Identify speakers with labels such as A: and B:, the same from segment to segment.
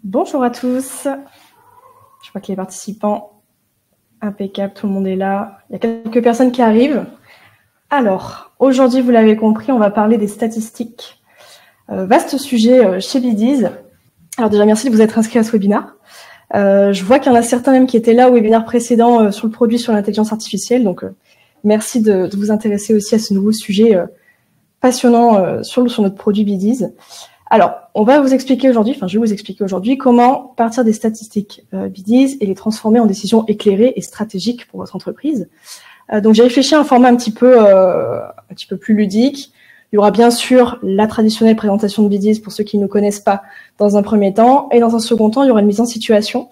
A: Bonjour à tous. Je vois que les participants, impeccable, tout le monde est là. Il y a quelques personnes qui arrivent. Alors, aujourd'hui, vous l'avez compris, on va parler des statistiques. Vaste sujet chez Bidiz. Alors déjà, merci de vous être inscrits à ce webinaire. Je vois qu'il y en a certains même qui étaient là au webinaire précédent sur le produit sur l'intelligence artificielle. Donc, merci de vous intéresser aussi à ce nouveau sujet passionnant sur notre produit Bidiz. Alors, on va vous expliquer aujourd'hui, je vais vous expliquer aujourd'hui comment partir des statistiques Bidiz et les transformer en décisions éclairées et stratégiques pour votre entreprise. Donc, j'ai réfléchi à un format un petit peu plus ludique. Il y aura bien sûr la traditionnelle présentation de Bidiz pour ceux qui ne connaissent pas dans un premier temps. Et dans un second temps, il y aura une mise en situation.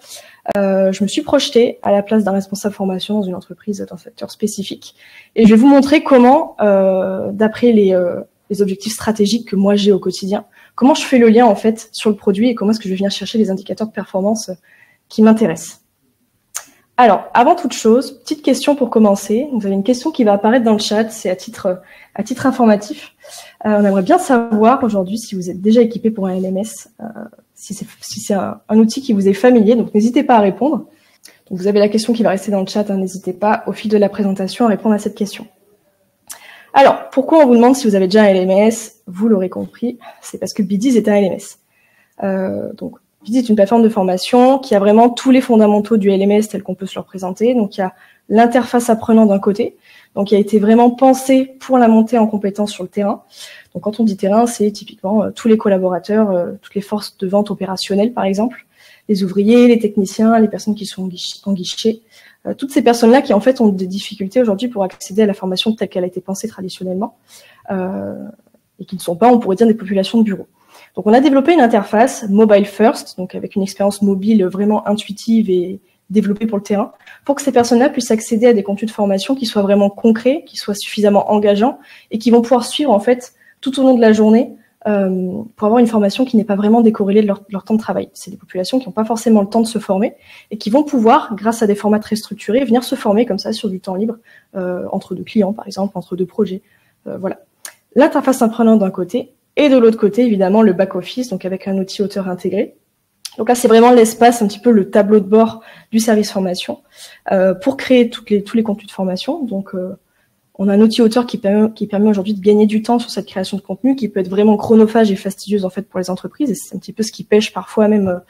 A: Je me suis projetée à la place d'un responsable formation dans une entreprise d'un secteur spécifique. Et je vais vous montrer comment, d'après les objectifs stratégiques que moi j'ai au quotidien, comment je fais le lien en fait sur le produit et comment est-ce que je vais venir chercher les indicateurs de performance qui m'intéressent. Alors, avant toute chose, petite question pour commencer. Vous avez une question qui va apparaître dans le chat, c'est à titre informatif. On aimerait bien savoir aujourd'hui si vous êtes déjà équipé pour un LMS, si c'est un outil qui vous est familier, donc n'hésitez pas à répondre. Donc, vous avez la question qui va rester dans le chat, n'hésitez pas au fil de la présentation à répondre à cette question. Alors, pourquoi on vous demande si vous avez déjà un LMS? Vous l'aurez compris, c'est parce que Bidiz est un LMS. Donc, Bidiz est une plateforme de formation qui a vraiment tous les fondamentaux du LMS tel qu'on peut se le représenter. Donc, il y a l'interface apprenant d'un côté, donc qui a été vraiment pensé pour la montée en compétences sur le terrain. Donc, quand on dit terrain, c'est typiquement tous les collaborateurs, toutes les forces de vente opérationnelles, par exemple, les ouvriers, les techniciens, les personnes qui sont en guichet. Toutes ces personnes-là qui en fait ont des difficultés aujourd'hui pour accéder à la formation telle qu'elle a été pensée traditionnellement et qui ne sont pas, on pourrait dire, des populations de bureau. Donc on a développé une interface mobile first, donc avec une expérience mobile vraiment intuitive et développée pour le terrain, pour que ces personnes-là puissent accéder à des contenus de formation qui soient vraiment concrets, qui soient suffisamment engageants et qui vont pouvoir suivre en fait tout au long de la journée pour avoir une formation qui n'est pas vraiment décorrélée de leur temps de travail. C'est des populations qui n'ont pas forcément le temps de se former et qui vont pouvoir, grâce à des formats très structurés, venir se former comme ça sur du temps libre, entre deux clients par exemple, entre deux projets. Voilà. L'interface apprenant d'un côté et de l'autre côté, évidemment, le back-office, donc avec un outil auteur intégré. Donc là, c'est vraiment l'espace, un petit peu le tableau de bord du service formation pour créer tous les contenus de formation. Donc, on a un outil auteur qui permet aujourd'hui de gagner du temps sur cette création de contenu, qui peut être vraiment chronophage et fastidieuse en fait pour les entreprises, et c'est un petit peu ce qui pêche parfois même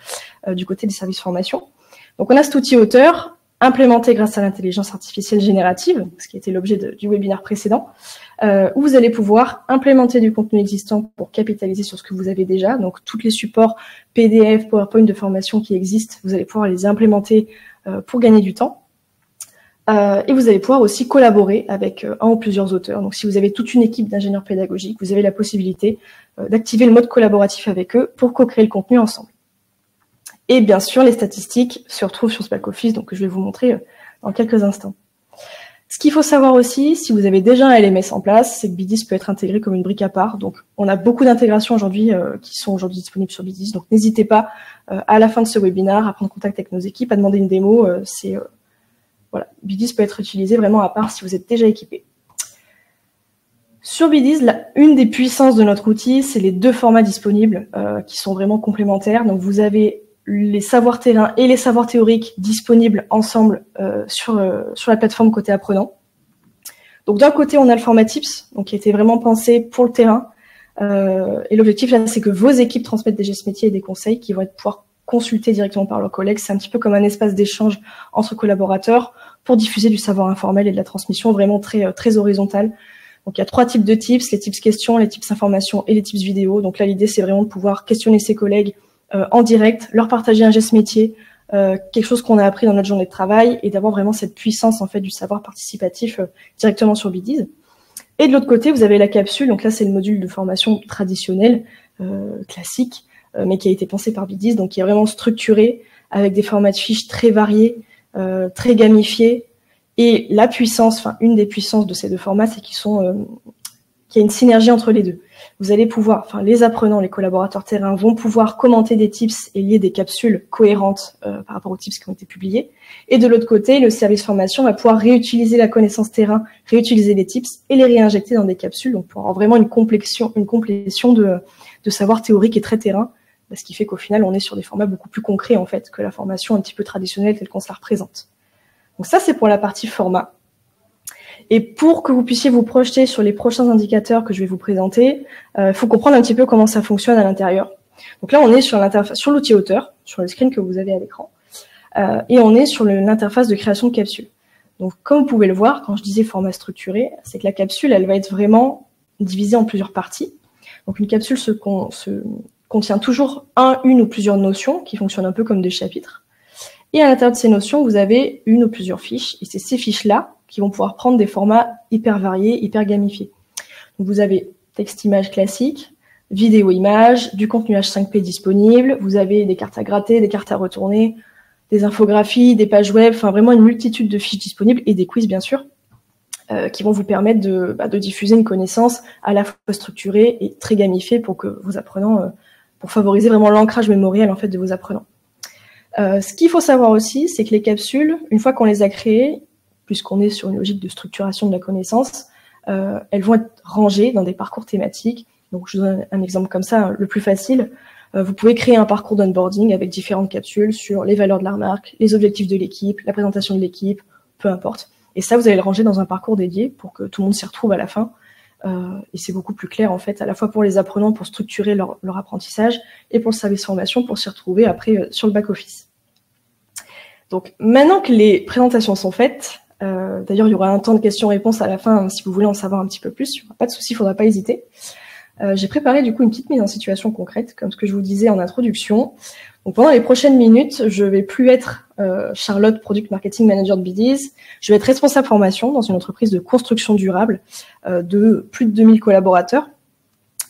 A: du côté des services formation. Donc on a cet outil auteur implémenté grâce à l'intelligence artificielle générative, ce qui était l'objet du webinaire précédent, où vous allez pouvoir implémenter du contenu existant pour capitaliser sur ce que vous avez déjà. Donc tous les supports PDF, PowerPoint de formation qui existent, vous allez pouvoir les implémenter pour gagner du temps. Et vous allez pouvoir aussi collaborer avec un ou plusieurs auteurs. Donc, si vous avez toute une équipe d'ingénieurs pédagogiques, vous avez la possibilité d'activer le mode collaboratif avec eux pour co-créer le contenu ensemble. Et bien sûr, les statistiques se retrouvent sur ce back-office, donc je vais vous montrer dans quelques instants. Ce qu'il faut savoir aussi, si vous avez déjà un LMS en place, c'est que Bidiz peut être intégré comme une brique à part. Donc, on a beaucoup d'intégrations aujourd'hui qui sont aujourd'hui disponibles sur Bidiz. Donc, n'hésitez pas à la fin de ce webinaire à prendre contact avec nos équipes, à demander une démo. Voilà, Bidiz peut être utilisé vraiment à part si vous êtes déjà équipé. Sur Bidiz, une des puissances de notre outil, c'est les deux formats disponibles qui sont vraiment complémentaires. Donc vous avez les savoirs terrain et les savoirs théoriques disponibles ensemble sur la plateforme côté apprenant. Donc d'un côté, on a le format Tips, donc qui a été vraiment pensé pour le terrain. Et l'objectif là, c'est que vos équipes transmettent des gestes métiers et des conseils qui vont être pouvoir consulter directement par leurs collègues. C'est un petit peu comme un espace d'échange entre collaborateurs pour diffuser du savoir informel et de la transmission vraiment très horizontale. Donc, il y a 3 types de tips, les tips questions, les tips informations et les tips vidéo. Donc là, l'idée, c'est vraiment de pouvoir questionner ses collègues en direct, leur partager un geste métier, quelque chose qu'on a appris dans notre journée de travail et d'avoir vraiment cette puissance en fait du savoir participatif directement sur Bidiz. Et de l'autre côté, vous avez la capsule. Donc là, c'est le module de formation traditionnel, classique, mais qui a été pensé par Bidiz, donc qui est vraiment structuré avec des formats de fiches très variés, très gamifiés. Et la puissance, enfin une des puissances de ces deux formats, c'est qu'il y a une synergie entre les deux. Vous allez pouvoir, enfin les apprenants, les collaborateurs terrain vont pouvoir commenter des tips et lier des capsules cohérentes par rapport aux tips qui ont été publiés. Et de l'autre côté, le service formation va pouvoir réutiliser la connaissance terrain, réutiliser les tips et les réinjecter dans des capsules, donc pour avoir vraiment une complétion de savoir théorique et très terrain ce qui fait qu'au final, on est sur des formats beaucoup plus concrets, en fait, que la formation un petit peu traditionnelle telle qu'on se la représente. Donc ça, c'est pour la partie format. Et pour que vous puissiez vous projeter sur les prochains indicateurs que je vais vous présenter, il faut comprendre un petit peu comment ça fonctionne à l'intérieur. Donc là, on est sur l'interface, sur l'outil auteur, sur le screen que vous avez à l'écran, et on est sur l'interface de création de capsule. Donc, comme vous pouvez le voir, quand je disais format structuré, c'est que la capsule, elle va être vraiment divisée en plusieurs parties. Donc, une capsule contient toujours une ou plusieurs notions qui fonctionnent un peu comme des chapitres. Et à l'intérieur de ces notions, vous avez une ou plusieurs fiches, et c'est ces fiches-là qui vont pouvoir prendre des formats hyper variés, hyper gamifiés. Donc, vous avez texte-image classique, vidéo-image, du contenu H5P disponible, vous avez des cartes à gratter, des cartes à retourner, des infographies, des pages web, enfin vraiment une multitude de fiches disponibles et des quiz bien sûr, qui vont vous permettre de diffuser une connaissance à la fois structurée et très gamifiée pour que vos apprenants, pour favoriser vraiment l'ancrage mémoriel en fait de vos apprenants. Ce qu'il faut savoir aussi, c'est que les capsules, une fois qu'on les a créées, puisqu'on est sur une logique de structuration de la connaissance, elles vont être rangées dans des parcours thématiques. Donc je vous donne un exemple comme ça, le plus facile. Vous pouvez créer un parcours d'onboarding avec différentes capsules sur les valeurs de la marque, les objectifs de l'équipe, la présentation de l'équipe, peu importe. Et ça, vous allez le ranger dans un parcours dédié pour que tout le monde s'y retrouve à la fin. Et c'est beaucoup plus clair, en fait, à la fois pour les apprenants, pour structurer leur apprentissage, et pour le service formation, pour s'y retrouver après sur le back-office. Donc, maintenant que les présentations sont faites, d'ailleurs, il y aura un temps de questions-réponses à la fin, hein, si vous voulez en savoir un petit peu plus, il n'y aura pas de souci, il ne faudra pas hésiter. J'ai préparé du coup une petite mise en situation concrète, comme ce que je vous disais en introduction. Donc pendant les prochaines minutes, je vais plus être Charlotte, Product Marketing Manager de BDiz. Je vais être responsable formation dans une entreprise de construction durable de plus de 2000 collaborateurs.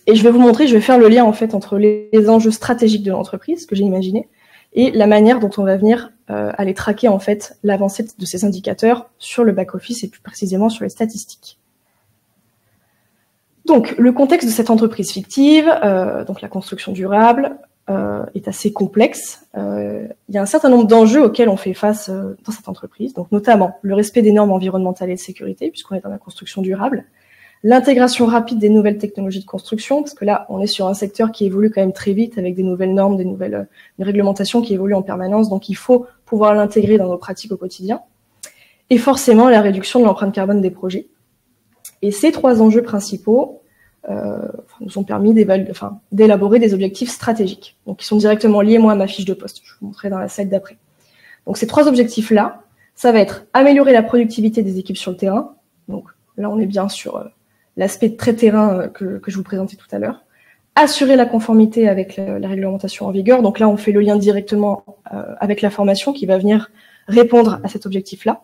A: Et je vais vous montrer, je vais faire le lien en fait entre les enjeux stratégiques de l'entreprise, que j'ai imaginé, et la manière dont on va venir aller traquer en fait l'avancée de ces indicateurs sur le back-office et plus précisément sur les statistiques. Donc, le contexte de cette entreprise fictive, donc la construction durable, est assez complexe. Il y a un certain nombre d'enjeux auxquels on fait face dans cette entreprise, donc notamment le respect des normes environnementales et de sécurité, puisqu'on est dans la construction durable, l'intégration rapide des nouvelles technologies de construction, parce que là, on est sur un secteur qui évolue quand même très vite avec des nouvelles normes, des réglementations qui évoluent en permanence, donc il faut pouvoir l'intégrer dans nos pratiques au quotidien, et forcément la réduction de l'empreinte carbone des projets. Et ces trois enjeux principaux nous ont permis d'élaborer des objectifs stratégiques, donc qui sont directement liés, moi, à ma fiche de poste. Je vous montrerai dans la slide d'après. Donc ces trois objectifs-là, ça va être améliorer la productivité des équipes sur le terrain. Donc là, on est bien sur l'aspect très terrain que je vous présentais tout à l'heure. Assurer la conformité avec la réglementation en vigueur. Donc là, on fait le lien directement avec la formation qui va venir répondre à cet objectif-là.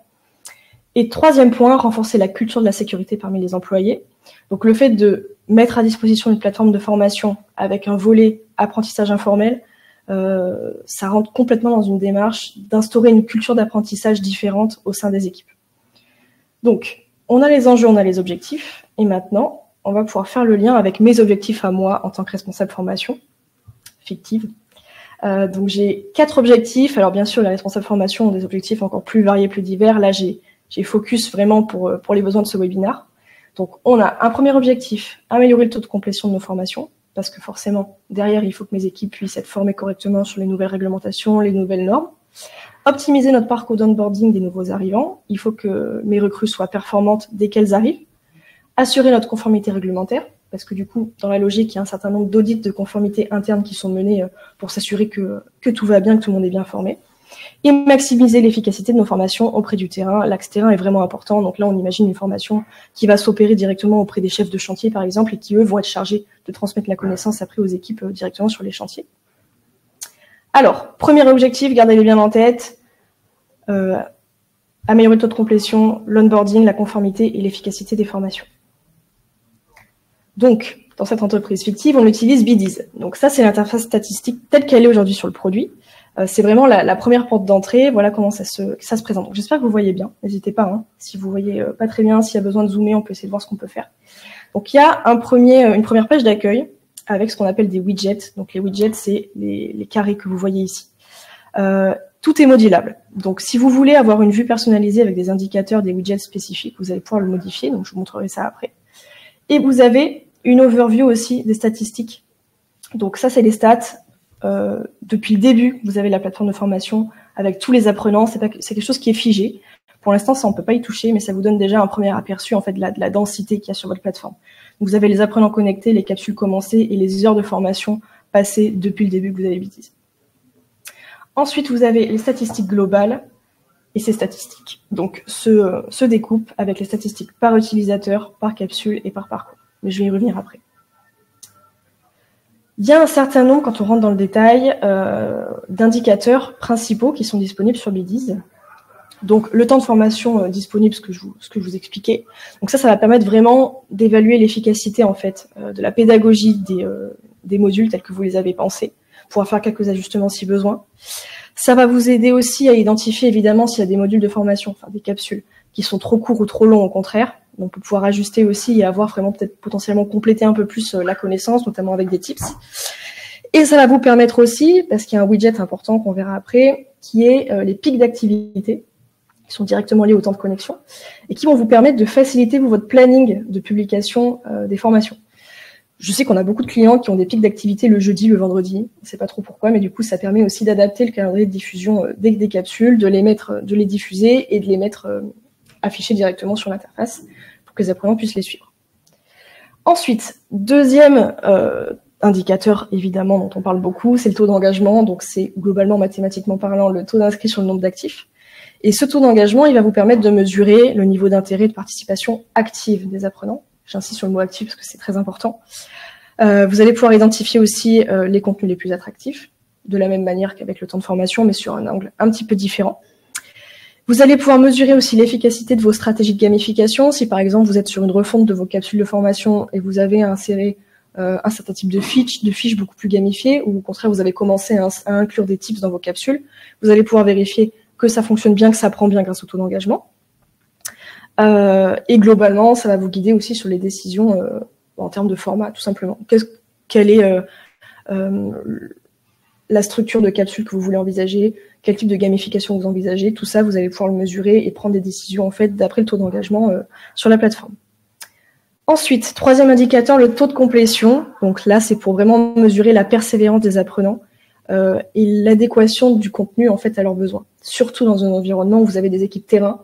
A: Et troisième point, renforcer la culture de la sécurité parmi les employés. Donc le fait de mettre à disposition une plateforme de formation avec un volet apprentissage informel, ça rentre complètement dans une démarche d'instaurer une culture d'apprentissage différente au sein des équipes. Donc, on a les enjeux, on a les objectifs, et maintenant, on va pouvoir faire le lien avec mes objectifs à moi en tant que responsable formation fictive. Donc j'ai 4 objectifs. Alors bien sûr, les responsables formation ont des objectifs encore plus variés, plus divers. Là, j'ai focus vraiment pour les besoins de ce webinaire. Donc, on a un premier objectif, améliorer le taux de complétion de nos formations, parce que forcément, derrière, il faut que mes équipes puissent être formées correctement sur les nouvelles réglementations, les nouvelles normes. Optimiser notre parcours d'onboarding des nouveaux arrivants. Il faut que mes recrues soient performantes dès qu'elles arrivent. Assurer notre conformité réglementaire, parce que du coup, dans la logique, il y a un certain nombre d'audits de conformité interne qui sont menés pour s'assurer que tout va bien, que tout le monde est bien formé. Et maximiser l'efficacité de nos formations auprès du terrain. L'axe terrain est vraiment important. Donc là, on imagine une formation qui va s'opérer directement auprès des chefs de chantier, par exemple, et qui, eux, vont être chargés de transmettre la connaissance après aux équipes directement sur les chantiers. Alors, premier objectif, gardez-les bien en tête. Améliorer le taux de complétion, l'onboarding, la conformité et l'efficacité des formations. Donc, dans cette entreprise fictive, on utilise BDiz. Donc ça, c'est l'interface statistique telle qu'elle est aujourd'hui sur le produit. C'est vraiment la première porte d'entrée. Voilà comment ça se présente. Donc j'espère que vous voyez bien. N'hésitez pas, hein. Si vous voyez pas très bien, s'il y a besoin de zoomer, on peut essayer de voir ce qu'on peut faire. Donc il y a une première page d'accueil avec ce qu'on appelle des widgets. Donc les widgets, c'est les carrés que vous voyez ici. Tout est modulable. Donc si vous voulez avoir une vue personnalisée avec des indicateurs, des widgets spécifiques, vous allez pouvoir le modifier. Donc je vous montrerai ça après. Et vous avez une overview aussi des statistiques. Donc ça, c'est les stats depuis le début, vous avez la plateforme de formation avec tous les apprenants. C'est quelque chose qui est figé. Pour l'instant, ça, on peut pas y toucher, mais ça vous donne déjà un premier aperçu en fait de la densité qu'il y a sur votre plateforme. Vous avez les apprenants connectés, les capsules commencées et les heures de formation passées depuis le début que vous avez BDiz. Ensuite, vous avez les statistiques globales et ces statistiques. Donc, se découpent avec les statistiques par utilisateur, par capsule et par parcours. Mais je vais y revenir après. Il y a un certain nombre, quand on rentre dans le détail, d'indicateurs principaux qui sont disponibles sur BDiz. Donc, le temps de formation disponible, ce que je vous expliquais. Donc ça va permettre vraiment d'évaluer l'efficacité en fait de la pédagogie des modules tels que vous les avez pensés, pouvoir faire quelques ajustements si besoin. Ça va vous aider aussi à identifier évidemment s'il y a des modules de formation, enfin des capsules, qui sont trop courts ou trop longs au contraire. Donc pour pouvoir ajuster aussi et avoir vraiment peut-être potentiellement compléter un peu plus la connaissance, notamment avec des tips. Et ça va vous permettre aussi, parce qu'il y a un widget important qu'on verra après, qui est les pics d'activité, qui sont directement liés au temps de connexion, et qui vont vous permettre de faciliter votre planning de publication des formations. Je sais qu'on a beaucoup de clients qui ont des pics d'activité le jeudi, le vendredi, je ne sais pas trop pourquoi, mais du coup ça permet aussi d'adapter le calendrier de diffusion des capsules, de les diffuser et de les mettre affichés directement sur l'interface pour que les apprenants puissent les suivre. Ensuite, deuxième indicateur évidemment dont on parle beaucoup, c'est le taux d'engagement, donc c'est globalement mathématiquement parlant le taux d'inscrits sur le nombre d'actifs. Et ce taux d'engagement, il va vous permettre de mesurer le niveau d'intérêt et de participation active des apprenants. J'insiste sur le mot actif parce que c'est très important. Vous allez pouvoir identifier aussi les contenus les plus attractifs, de la même manière qu'avec le temps de formation, mais sur un angle un petit peu différent. Vous allez pouvoir mesurer aussi l'efficacité de vos stratégies de gamification. Si par exemple vous êtes sur une refonte de vos capsules de formation et vous avez inséré un certain type de fiches beaucoup plus gamifiées, ou au contraire vous avez commencé à inclure des tips dans vos capsules, vous allez pouvoir vérifier que ça fonctionne bien, que ça prend bien grâce au taux d'engagement. Et globalement, ça va vous guider aussi sur les décisions en termes de format, tout simplement. Quelle est la structure de capsule que vous voulez envisager, quel type de gamification vous envisagez, tout ça, vous allez pouvoir le mesurer et prendre des décisions en fait d'après le taux d'engagement sur la plateforme. Ensuite, troisième indicateur, le taux de complétion. Donc là, c'est pour vraiment mesurer la persévérance des apprenants et l'adéquation du contenu en fait à leurs besoins. Surtout dans un environnement où vous avez des équipes terrain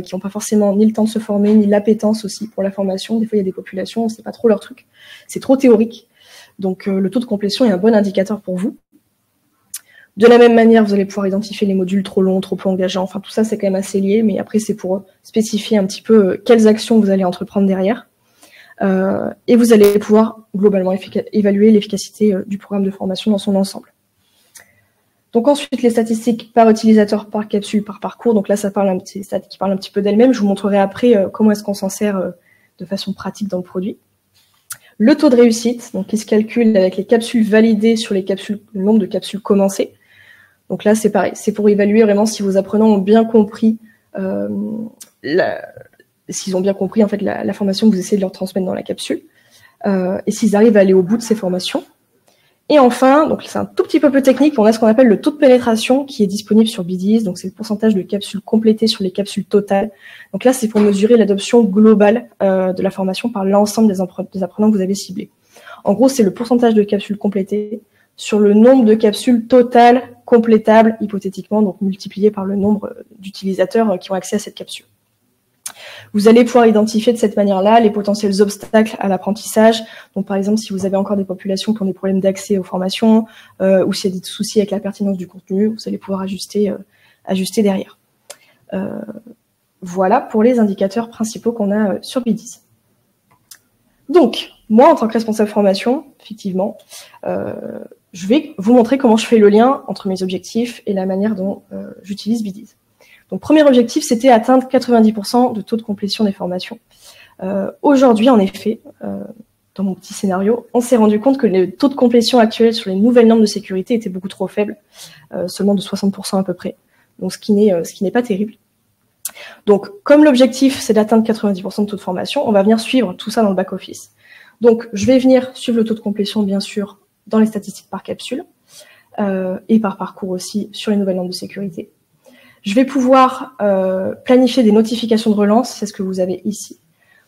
A: qui n'ont pas forcément ni le temps de se former, ni l'appétence aussi pour la formation. Des fois, il y a des populations, c'est pas trop leur truc. C'est trop théorique. Donc, le taux de complétion est un bon indicateur pour vous. De la même manière, vous allez pouvoir identifier les modules trop longs, trop peu engageants. Enfin, tout ça, c'est quand même assez lié, mais après, c'est pour spécifier un petit peu quelles actions vous allez entreprendre derrière. Et vous allez pouvoir globalement évaluer l'efficacité du programme de formation dans son ensemble. Donc ensuite, les statistiques par utilisateur, par capsule, par parcours. Donc là, c'est des stats qui parlent un petit peu d'elles-mêmes. Je vous montrerai après comment est-ce qu'on s'en sert de façon pratique dans le produit. Le taux de réussite, donc qui se calcule avec les capsules validées sur le nombre de capsules commencées. Donc là, c'est pareil. C'est pour évaluer vraiment si vos apprenants ont bien compris s'ils ont bien compris en fait la formation que vous essayez de leur transmettre dans la capsule et s'ils arrivent à aller au bout de ces formations. Et enfin, donc c'est un tout petit peu plus technique, on a ce qu'on appelle le taux de pénétration qui est disponible sur BDiz, donc c'est le pourcentage de capsules complétées sur les capsules totales. Donc là, c'est pour mesurer l'adoption globale de la formation par l'ensemble des apprenants que vous avez ciblés. En gros, c'est le pourcentage de capsules complétées sur le nombre de capsules totales complétables, hypothétiquement, donc multiplié par le nombre d'utilisateurs qui ont accès à cette capsule. Vous allez pouvoir identifier de cette manière-là les potentiels obstacles à l'apprentissage. Donc, par exemple, si vous avez encore des populations qui ont des problèmes d'accès aux formations ou s'il y a des soucis avec la pertinence du contenu, vous allez pouvoir ajuster derrière. Voilà pour les indicateurs principaux qu'on a sur BDiz. Donc, moi, en tant que responsable formation, effectivement, je vais vous montrer comment je fais le lien entre mes objectifs et la manière dont j'utilise BDiz. Donc, premier objectif, c'était atteindre 90% de taux de complétion des formations. Aujourd'hui, en effet, dans mon petit scénario, on s'est rendu compte que le taux de complétion actuel sur les nouvelles normes de sécurité était beaucoup trop faible, seulement de 60% à peu près, donc ce qui n'est pas terrible. Donc, comme l'objectif, c'est d'atteindre 90% de taux de formation, on va venir suivre tout ça dans le back-office. Donc, je vais venir suivre le taux de complétion, bien sûr, dans les statistiques par capsule et par parcours aussi sur les nouvelles normes de sécurité. Je vais pouvoir planifier des notifications de relance, c'est ce que vous avez ici.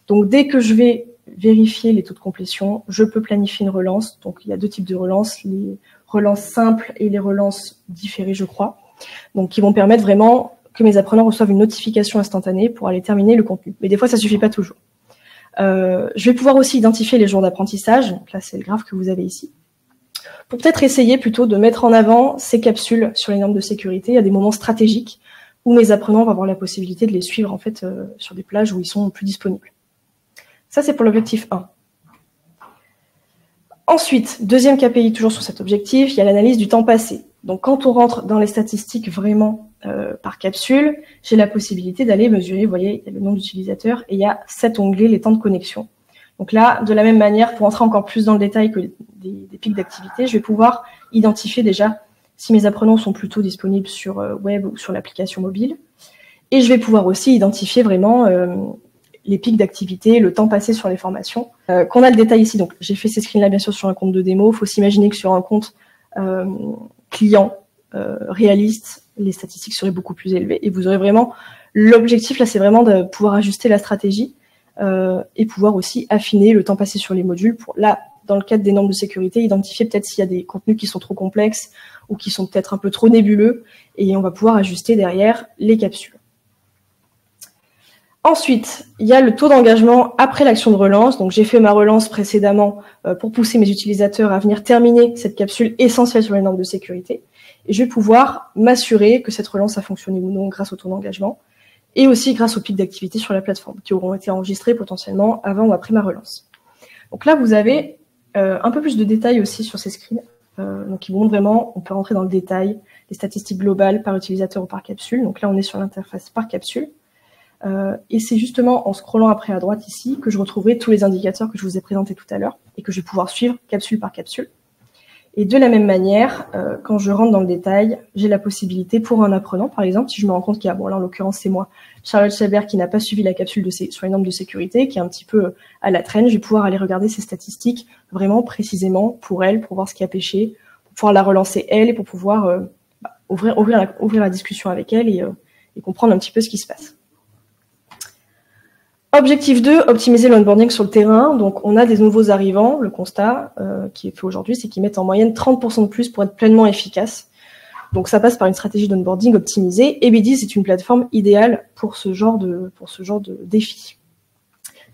A: Donc, dès que je vais vérifier les taux de complétion, je peux planifier une relance. Donc, il y a deux types de relances, les relances simples et les relances différées, je crois. Donc, qui vont permettre vraiment que mes apprenants reçoivent une notification instantanée pour aller terminer le contenu. Mais des fois, ça suffit pas toujours. Je vais pouvoir aussi identifier les jours d'apprentissage. Donc là, c'est le graphe que vous avez ici. Pour peut-être essayer plutôt de mettre en avant ces capsules sur les normes de sécurité à des moments stratégiques où mes apprenants vont avoir la possibilité de les suivre en fait sur des plages où ils sont plus disponibles. Ça, c'est pour l'objectif 1. Ensuite, deuxième KPI, toujours sur cet objectif, il y a l'analyse du temps passé. Donc, quand on rentre dans les statistiques vraiment par capsule, j'ai la possibilité d'aller mesurer, vous voyez, il y a le nombre d'utilisateurs et il y a cet onglet, les temps de connexion. Donc là, de la même manière, pour entrer encore plus dans le détail que des pics d'activité, je vais pouvoir identifier déjà si mes apprenants sont plutôt disponibles sur web ou sur l'application mobile. Et je vais pouvoir aussi identifier vraiment les pics d'activité, le temps passé sur les formations. Qu'on a le détail ici, donc j'ai fait ces screens-là bien sûr sur un compte de démo. Il faut s'imaginer que sur un compte client réaliste, les statistiques seraient beaucoup plus élevées. Et vous aurez vraiment, l'objectif là, c'est vraiment de pouvoir ajuster la stratégie et pouvoir aussi affiner le temps passé sur les modules pour, là, dans le cadre des normes de sécurité, identifier peut-être s'il y a des contenus qui sont trop complexes ou qui sont peut-être un peu trop nébuleux, et on va pouvoir ajuster derrière les capsules. Ensuite, il y a le taux d'engagement après l'action de relance. Donc, j'ai fait ma relance précédemment pour pousser mes utilisateurs à venir terminer cette capsule essentielle sur les normes de sécurité. Et je vais pouvoir m'assurer que cette relance a fonctionné ou non grâce au taux d'engagement et aussi grâce aux pics d'activité sur la plateforme qui auront été enregistrés potentiellement avant ou après ma relance. Donc là, vous avez un peu plus de détails aussi sur ces screens. Donc, ils montrent vraiment, on peut rentrer dans le détail, les statistiques globales par utilisateur ou par capsule. Donc là, on est sur l'interface par capsule. Et c'est justement en scrollant après à droite ici que je retrouverai tous les indicateurs que je vous ai présentés tout à l'heure et que je vais pouvoir suivre capsule par capsule. Et de la même manière, quand je rentre dans le détail, j'ai la possibilité pour un apprenant, par exemple, si je me rends compte qu'il y a, bon là en l'occurrence c'est moi, Charlotte Chabert, qui n'a pas suivi la capsule sur les normes de sécurité, qui est un petit peu à la traîne, je vais pouvoir aller regarder ses statistiques vraiment précisément pour elle, pour voir ce qui a pêché, pour pouvoir la relancer elle et pour pouvoir ouvrir la discussion avec elle et comprendre un petit peu ce qui se passe. Objectif 2, optimiser l'onboarding sur le terrain. Donc, on a des nouveaux arrivants. Le constat qui est fait aujourd'hui, c'est qu'ils mettent en moyenne 30% de plus pour être pleinement efficaces. Donc, ça passe par une stratégie d'onboarding optimisée. Et BD, c'est une plateforme idéale pour ce genre de défi.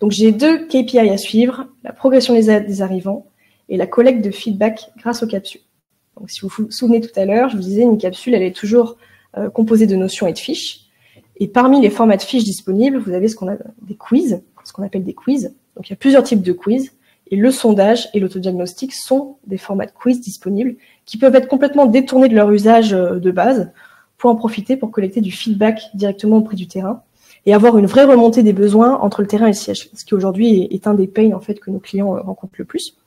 A: Donc, j'ai 2 KPI à suivre, la progression des arrivants et la collecte de feedback grâce aux capsules. Donc, si vous vous souvenez tout à l'heure, je vous disais, une capsule, elle est toujours composée de notions et de fiches. Et parmi les formats de fiches disponibles, vous avez ce qu'on appelle des quiz. Donc, il y a plusieurs types de quiz. Et le sondage et l'autodiagnostic sont des formats de quiz disponibles qui peuvent être complètement détournés de leur usage de base pour en profiter pour collecter du feedback directement auprès du terrain et avoir une vraie remontée des besoins entre le terrain et le siège, ce qui aujourd'hui est un des pains en fait que nos clients rencontrent le plus.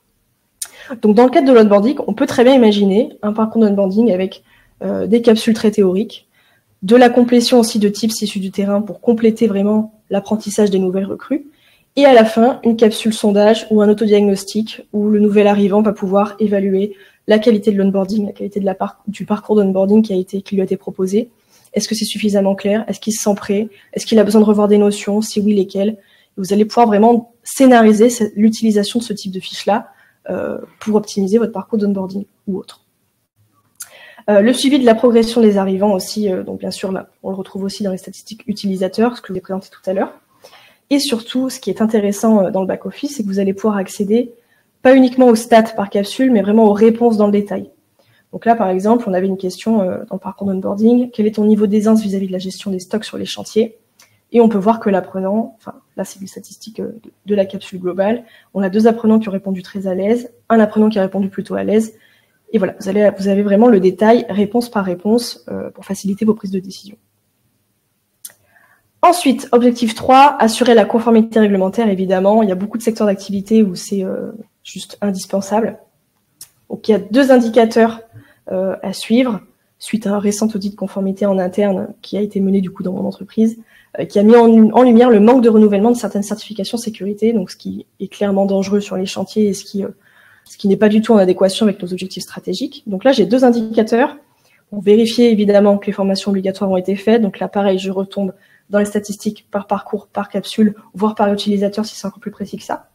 A: Donc, dans le cadre de l'onboarding, on peut très bien imaginer un parcours d'onboarding avec des capsules très théoriques, de la complétion aussi de tips issus du terrain pour compléter vraiment l'apprentissage des nouvelles recrues. Et à la fin, une capsule sondage ou un autodiagnostic où le nouvel arrivant va pouvoir évaluer la qualité de l'onboarding, la qualité du parcours d'onboarding qui lui a été proposé. Est-ce que c'est suffisamment clair? Est-ce qu'il se sent prêt? Est-ce qu'il a besoin de revoir des notions? Si oui, lesquelles? Vous allez pouvoir vraiment scénariser l'utilisation de ce type de fiche-là pour optimiser votre parcours d'onboarding ou autre. Le suivi de la progression des arrivants aussi, donc bien sûr là, on le retrouve aussi dans les statistiques utilisateurs, ce que je vous ai présenté tout à l'heure. Et surtout, ce qui est intéressant dans le back-office, c'est que vous allez pouvoir accéder pas uniquement aux stats par capsule, mais vraiment aux réponses dans le détail. Donc là, par exemple, on avait une question dans le parcours d'onboarding, quel est ton niveau d'aisance vis-à-vis de la gestion des stocks sur les chantiers? Et on peut voir que l'apprenant, enfin là c'est les statistiques de la capsule globale, on a 2 apprenants qui ont répondu très à l'aise, un apprenant qui a répondu plutôt à l'aise. Et voilà, vous avez vraiment le détail, réponse par réponse, pour faciliter vos prises de décision. Ensuite, objectif 3, assurer la conformité réglementaire, évidemment. Il y a beaucoup de secteurs d'activité où c'est juste indispensable. Donc, il y a 2 indicateurs à suivre, suite à un récent audit de conformité en interne qui a été mené du coup dans mon entreprise, qui a mis en lumière le manque de renouvellement de certaines certifications sécurité, donc ce qui est clairement dangereux sur les chantiers et ce qui n'est pas du tout en adéquation avec nos objectifs stratégiques. Donc là, j'ai 2 indicateurs. On vérifie évidemment que les formations obligatoires ont été faites. Donc là, pareil, je retombe dans les statistiques par parcours, par capsule, voire par utilisateur si c'est encore plus précis que ça.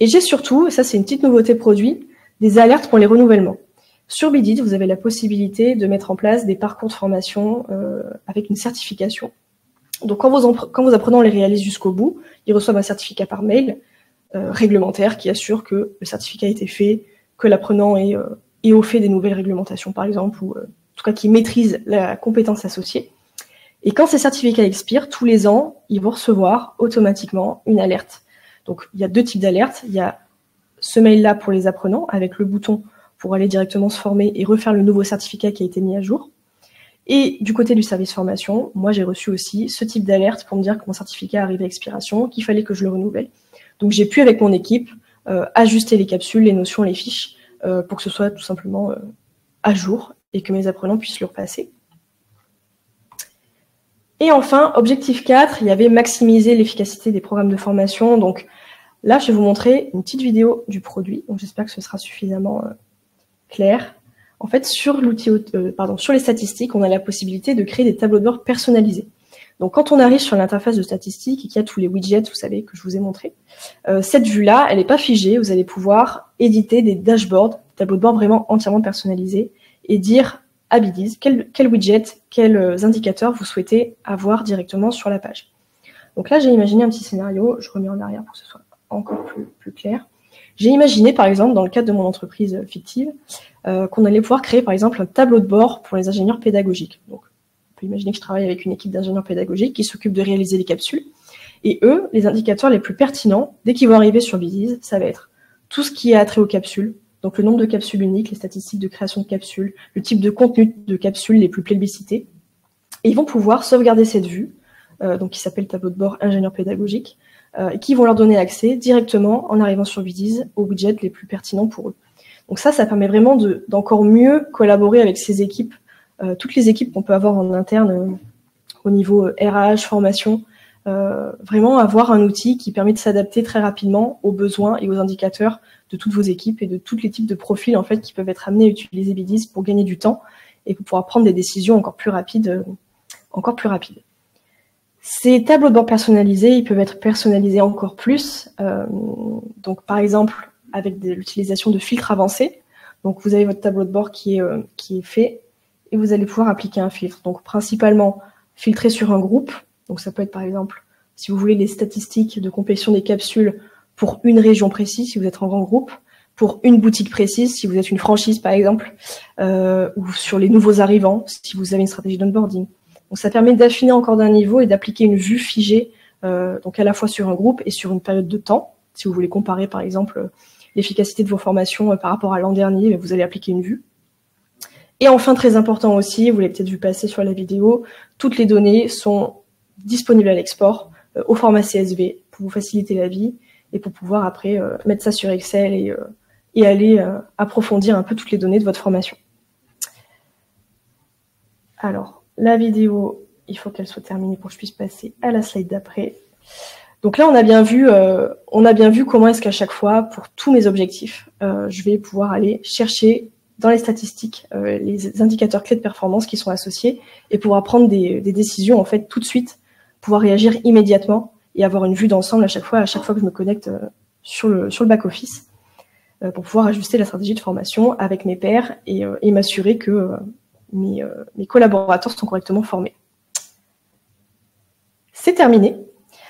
A: Et j'ai surtout, et ça c'est une petite nouveauté produit, des alertes pour les renouvellements. Sur Bidit, vous avez la possibilité de mettre en place des parcours de formation avec une certification. Donc quand vos apprenants les réalisent jusqu'au bout, ils reçoivent un certificat par mail réglementaire qui assure que le certificat a été fait, que l'apprenant est au fait des nouvelles réglementations par exemple, ou en tout cas qui maîtrise la compétence associée. Et quand ces certificats expirent, tous les ans, ils vont recevoir automatiquement une alerte. Donc il y a 2 types d'alertes. Il y a ce mail-là pour les apprenants avec le bouton pour aller directement se former et refaire le nouveau certificat qui a été mis à jour. Et du côté du service formation, moi j'ai reçu aussi ce type d'alerte pour me dire que mon certificat arrivait à expiration, qu'il fallait que je le renouvelle. Donc j'ai pu avec mon équipe ajuster les capsules, les notions, les fiches pour que ce soit tout simplement à jour et que mes apprenants puissent le repasser. Et enfin, objectif 4, il y avait maximiser l'efficacité des programmes de formation. Donc là, je vais vous montrer une petite vidéo du produit. Donc j'espère que ce sera suffisamment clair. En fait, sur les statistiques, on a la possibilité de créer des tableaux de bord personnalisés. Donc, quand on arrive sur l'interface de statistiques et qu'il y a tous les widgets, vous savez, que je vous ai montré, cette vue-là, elle n'est pas figée. Vous allez pouvoir éditer des dashboards, des tableaux de bord vraiment entièrement personnalisés et dire à Bidis quel widget, quels indicateurs vous souhaitez avoir directement sur la page. Donc là, j'ai imaginé un petit scénario. Je remets en arrière pour que ce soit encore plus clair. J'ai imaginé, par exemple, dans le cadre de mon entreprise fictive, qu'on allait pouvoir créer, par exemple, un tableau de bord pour les ingénieurs pédagogiques. Donc, on peut imaginer que je travaille avec une équipe d'ingénieurs pédagogiques qui s'occupe de réaliser les capsules. Et eux, les indicateurs les plus pertinents, dès qu'ils vont arriver sur Bidis, ça va être tout ce qui est attrait aux capsules, donc le nombre de capsules uniques, les statistiques de création de capsules, le type de contenu de capsules les plus plébiscités. Et ils vont pouvoir sauvegarder cette vue, donc qui s'appelle tableau de bord ingénieur pédagogique, et qui vont leur donner accès directement, en arrivant sur Bidis, aux widgets les plus pertinents pour eux. Donc ça permet vraiment d'encore mieux collaborer avec ces équipes, toutes les équipes qu'on peut avoir en interne au niveau RH, formation, vraiment avoir un outil qui permet de s'adapter très rapidement aux besoins et aux indicateurs de toutes vos équipes et de tous les types de profils en fait qui peuvent être amenés à utiliser Bidis pour gagner du temps et pour pouvoir prendre des décisions encore plus rapides. Ces tableaux de bord personnalisés, ils peuvent être personnalisés encore plus. Donc par exemple, avec l'utilisation de filtres avancés. Donc vous avez votre tableau de bord qui est fait et vous allez pouvoir appliquer un filtre. Donc principalement filtrer sur un groupe. Donc ça peut être par exemple, si vous voulez, les statistiques de complétion des capsules pour une région précise, si vous êtes en grand groupe, pour une boutique précise, si vous êtes une franchise par exemple, ou sur les nouveaux arrivants, si vous avez une stratégie d'onboarding. Donc ça permet d'affiner encore d'un niveau et d'appliquer une vue figée, donc à la fois sur un groupe et sur une période de temps. Si vous voulez comparer par exemple l'efficacité de vos formations par rapport à l'an dernier, vous allez appliquer une vue. Et enfin, très important aussi, vous l'avez peut-être vu passer sur la vidéo, toutes les données sont disponibles à l'export au format CSV pour vous faciliter la vie et pour pouvoir après mettre ça sur Excel et aller approfondir un peu toutes les données de votre formation. Alors, la vidéo, il faut qu'elle soit terminée pour que je puisse passer à la slide d'après. Donc là, on a bien vu comment est-ce qu'à chaque fois, pour tous mes objectifs, je vais pouvoir aller chercher dans les statistiques les indicateurs clés de performance qui sont associés et pouvoir prendre des décisions en fait tout de suite, pouvoir réagir immédiatement et avoir une vue d'ensemble à chaque fois que je me connecte sur le back-office pour pouvoir ajuster la stratégie de formation avec mes pairs et m'assurer que mes collaborateurs sont correctement formés. C'est terminé.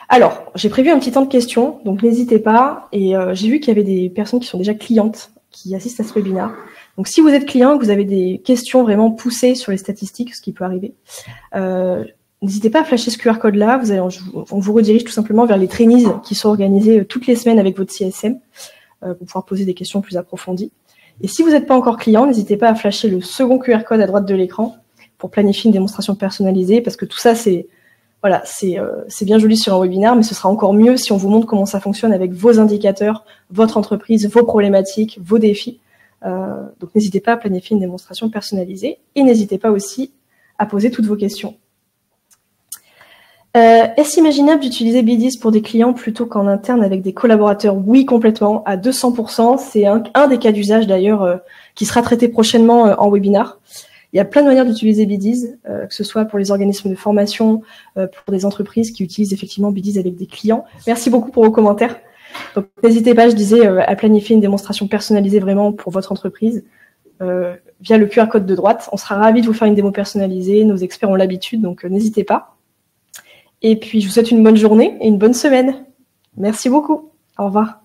A: Alors, j'ai prévu un petit temps de questions, donc n'hésitez pas. Et j'ai vu qu'il y avait des personnes qui sont déjà clientes qui assistent à ce webinaire. Donc, si vous êtes client, que vous avez des questions vraiment poussées sur les statistiques, ce qui peut arriver, n'hésitez pas à flasher ce QR code-là. On vous redirige tout simplement vers les trainees qui sont organisés toutes les semaines avec votre CSM pour pouvoir poser des questions plus approfondies. Et si vous n'êtes pas encore client, n'hésitez pas à flasher le second QR code à droite de l'écran pour planifier une démonstration personnalisée, parce que tout ça, c'est bien joli sur un webinaire, mais ce sera encore mieux si on vous montre comment ça fonctionne avec vos indicateurs, votre entreprise, vos problématiques, vos défis. Donc n'hésitez pas à planifier une démonstration personnalisée et n'hésitez pas aussi à poser toutes vos questions. Est-ce imaginable d'utiliser Bidis pour des clients plutôt qu'en interne avec des collaborateurs? Oui, complètement, à 200%. C'est un des cas d'usage d'ailleurs qui sera traité prochainement en webinaire. Il y a plein de manières d'utiliser Bidis, que ce soit pour les organismes de formation, pour des entreprises qui utilisent effectivement Bidis avec des clients. Merci beaucoup pour vos commentaires. Donc n'hésitez pas, je disais, à planifier une démonstration personnalisée vraiment pour votre entreprise. via le QR code de droite. On sera ravis de vous faire une démo personnalisée. Nos experts ont l'habitude, donc n'hésitez pas. Et puis, je vous souhaite une bonne journée et une bonne semaine. Merci beaucoup. Au revoir.